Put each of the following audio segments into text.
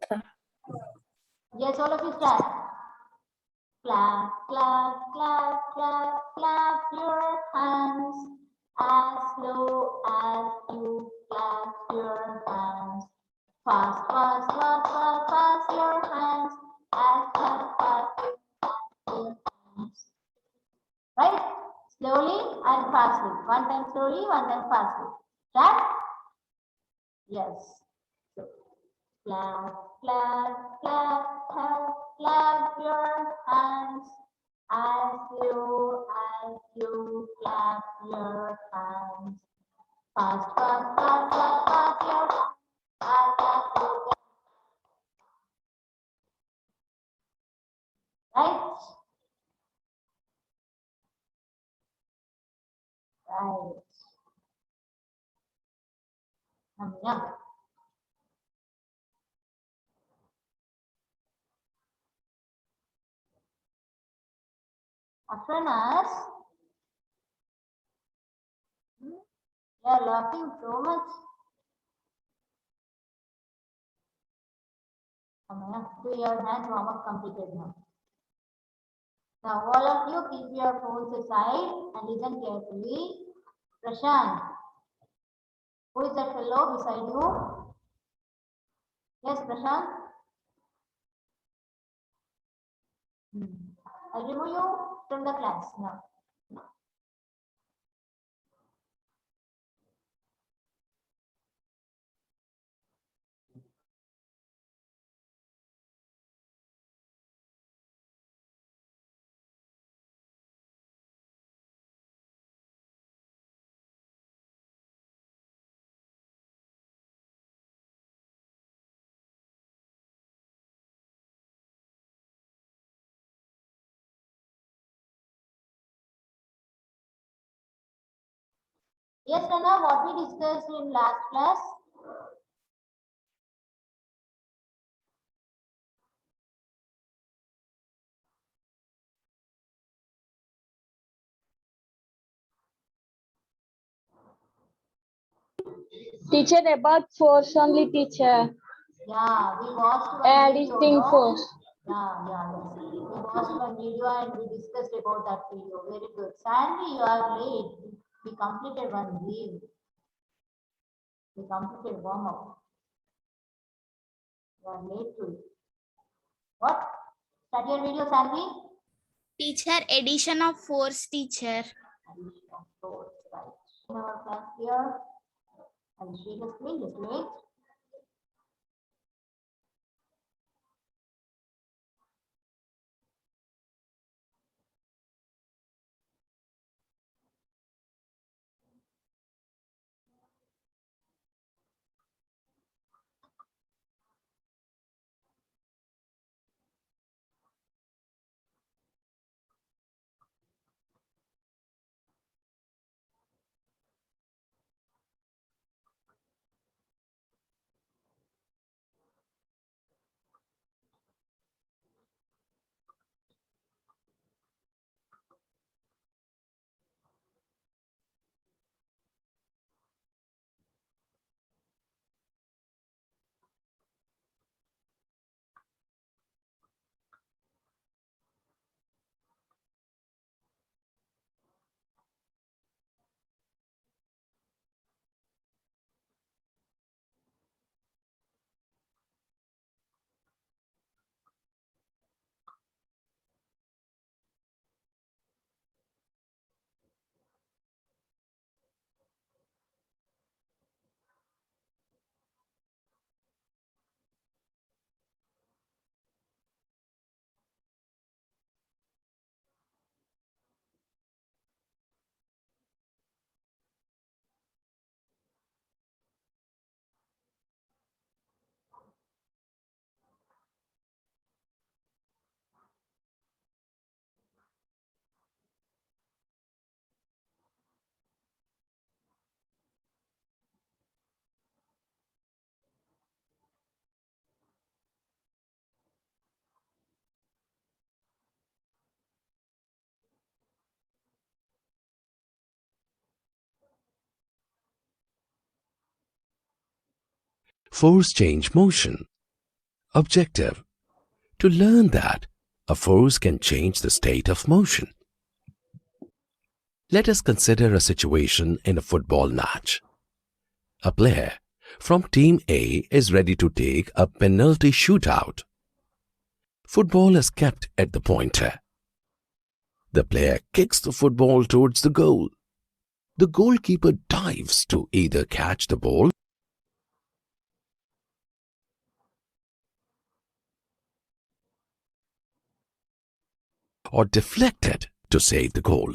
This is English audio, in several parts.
था। Yes, all of you start. Clap, clap, clap, clap, clap your hands as slow as you clap your hands. Fast, fast, fast, fast, fast your hands as fast, fast your hands. Right? Slowly and fastly. One time slowly, one time fastly. Start? Yes. So, clap, clap, clap, clap, clap your hands as slow as you clap your hands. Fast, fast, fast, fast, fast your hands. Fast, fast, fast. Right? Right. Yum, yum. Akranas, you are laughing so much. Do your hand warm up completed now. Now all of you keep your phones aside and listen carefully. Prashant, who is that fellow beside you? Yes, Prashant. I'll remove you from the class now. Yes, Nana, what we discussed in last class? Teacher, about force only, teacher. Yeah, we watched one Adding video, no? force. Yeah, yes. We watched one video and we discussed about that video. Very good. Sandy, you are late. We completed one game. We completed warm up. You are late to it. What? Start your video, Sandy. Teacher, addition of force, teacher. Addition of force, right. In our class here, I'll share the screen. Just wait. Force change motion. Objective: to learn that a force can change the state of motion. Let us consider a situation in a football match. A player from Team A is ready to take a penalty shootout. Football is kept at the pointer. The player kicks the football towards the goal. The goalkeeper dives to either catch the ball or deflect it to save the goal.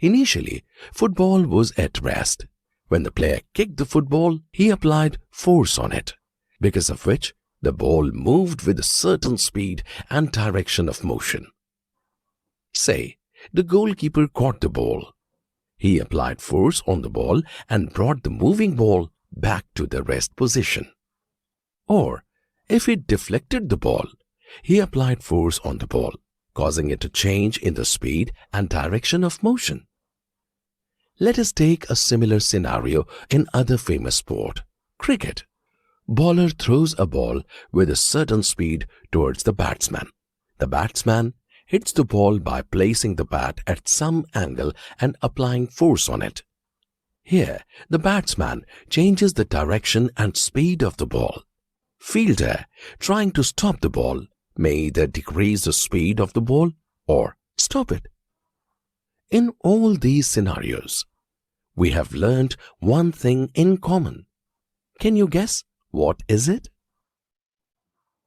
Initially, football was at rest. When the player kicked the football, he applied force on it, because of which the ball moved with a certain speed and direction of motion. Say, the goalkeeper caught the ball. He applied force on the ball and brought the moving ball back to the rest position. Or, if he deflected the ball, he applied force on the ball, causing it to change in the speed and direction of motion. Let us take a similar scenario in other famous sport, cricket. Bowler throws a ball with a certain speed towards the batsman. The batsman hits the ball by placing the bat at some angle and applying force on it. Here, the batsman changes the direction and speed of the ball. Fielder, trying to stop the ball, may either decrease the speed of the ball or stop it. In all these scenarios, we have learned one thing in common. Can you guess what is it?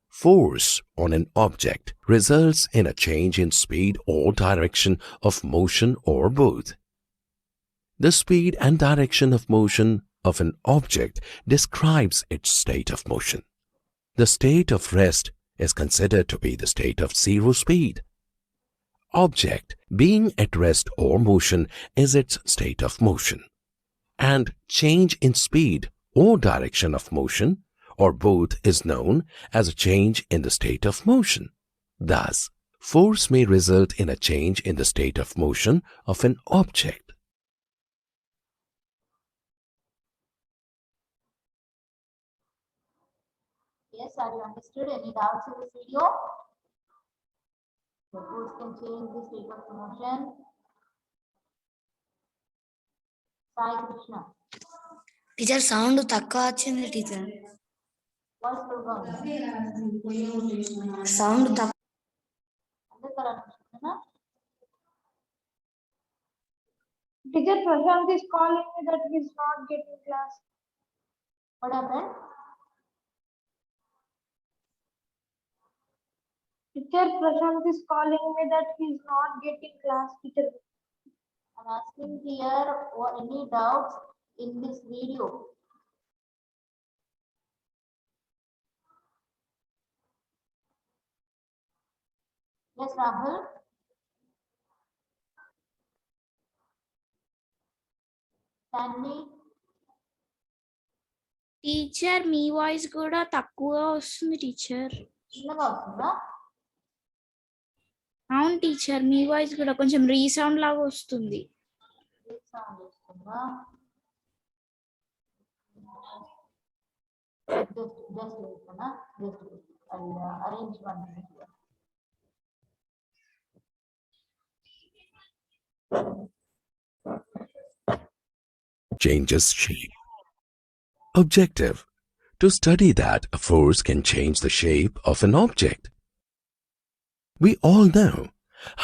Force on an object results in a change in speed or direction of motion or both. The speed and direction of motion of an object describes its state of motion. The state of rest is considered to be the state of zero speed. Object being at rest or motion is its state of motion, and change in speed or direction of motion or both is known as a change in the state of motion. Thus, force may result in a change in the state of motion of an object. Yes, have you understood? Any doubts in this video? The force can change the state of motion. Sai Krishna. Teacher sound తక్కువ వచ్చింది teacher. Voice low ఉంది. Sound తక్కువ. అందరికీ అనిపిస్తుందా? Teacher Prashant is calling me that he is not getting class. What happened? Teacher Prashant is calling me that he is not getting class. Teacher. I'm asking here or any doubts in this video. Yes, Rahul. Stanley. Teacher మీ voice కూడా తక్కువ వస్తుంది teacher. చిన్నగా వస్తుందా? అవును teacher, మీ voice కూడా కొంచెం రీసౌండ్ లాగా వస్తుంది. Sound వస్తుందా? Just listen, I'll arrange one minute here. Changes shape. Objective: to study that a force can change the shape of an object. We all know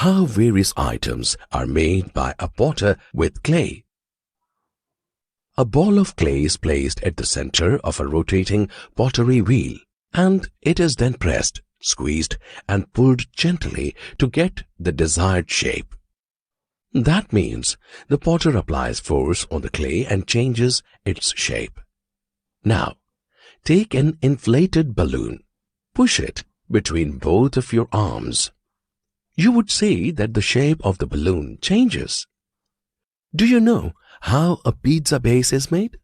how various items are made by a potter with clay. A ball of clay is placed at the center of a rotating pottery wheel, and it is then pressed, squeezed, and pulled gently to get the desired shape. That means the potter applies force on the clay and changes its shape. Now, take an inflated balloon, push it between both of your arms. You would see that the shape of the balloon changes. Do you know how a pizza base is made?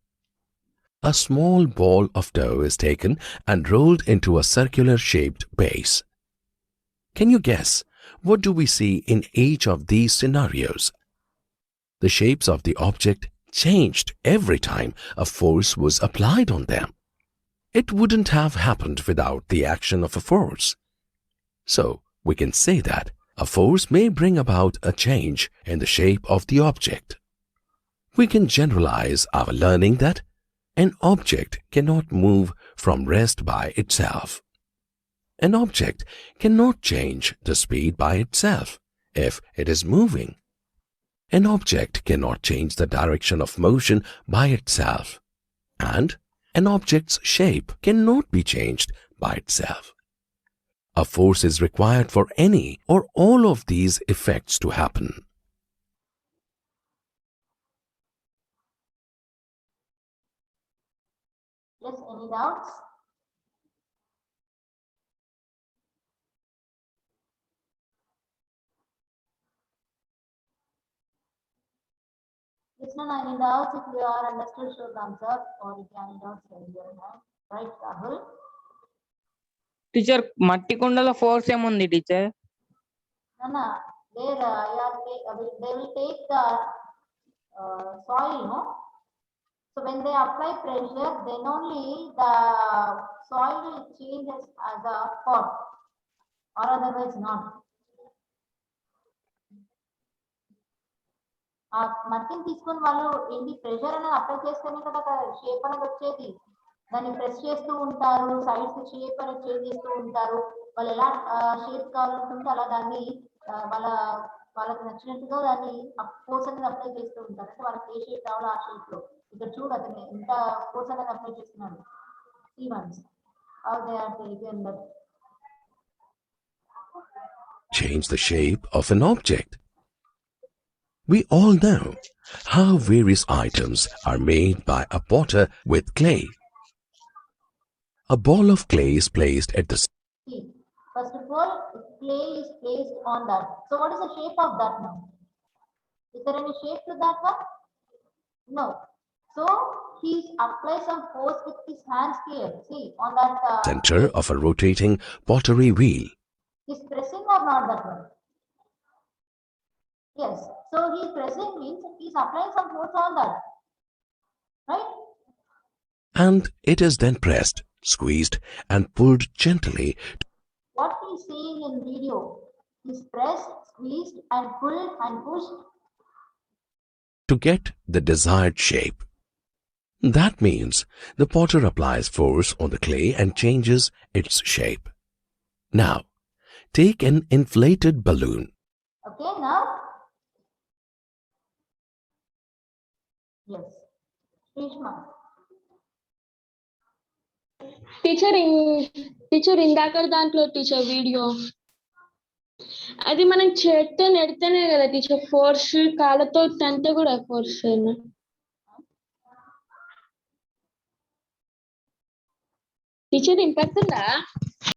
A small ball of dough is taken and rolled into a circular shaped base. Can you guess what do we see in each of these scenarios? The shapes of the object changed every time a force was applied on them. it wouldn't have happened without the action of a force. So, we can say that a force may bring about a change in the shape of the object. We can generalize our learning that an object cannot move from rest by itself. An object cannot change the speed by itself if it is moving. An object cannot change the direction of motion by itself. And an object's shape cannot be changed by itself. A force is required for any or all of these effects to happen. Yes, any doubts? Listen, any doubts? If you are understood, show thumbs up, or if you have any doubts, raise your hand. Right, Rahul? Teacher మట్టి కుండల force ఏముంది teacher? No, they will take the soil, no? So when they apply pressure, then only the soil will change as a pot, or otherwise not. మట్టిని తీసుకొని వాళ్ళు ఏంటి pressure అనేది apply చేస్తేనే కదా షేప్ అనేది వచ్చేది. దాన్ని ప్రెస్ చేస్తూ ఉంటారు, సైడ్స్ షేప్ అనేది చేంజ్ చేస్తూ ఉంటారు. వాళ్ళు ఎలా షేప్ కావాలనుకుంటే అలా దాన్ని వాళ్ళకి నచ్చినట్టుగా దాన్ని ఫోర్స్ అనేది అప్లై చేస్తూ ఉంటారు. అంటే వాళ్ళకి ఏ షేప్ కావాలో ఆ షేప్ లో. ఇక్కడ చూడు అతను ఎంత ఫోర్స్ అనేది అప్లై చేస్తున్నాడు. Change the shape of an object. We all know how various items are made by a potter with clay. A ball of clay is placed at the See, first of all, clay is placed on that. So what is the shape of that now? Is there any shape to that one? No. So he applies some force with his hands here. See, on that center of a rotating pottery wheel. He's pressing or not that one? Yes. So he's pressing means he's applying some force on that. Right? And it is then pressed, squeezed and pulled gently. What he's seeing in video is pressed, squeezed and pulled and pushed to get the desired shape. That means the potter applies force on the clay and changes its shape. Now, take an inflated balloon. Okay, now? Yes. Rishma. Teacher ఇందాక దాంట్లో teacher video అది మనం చేత్తో నెడితేనే కదా teacher force, కాళ్ళతో తంతే కూడా force. Teacher impact ఉందా?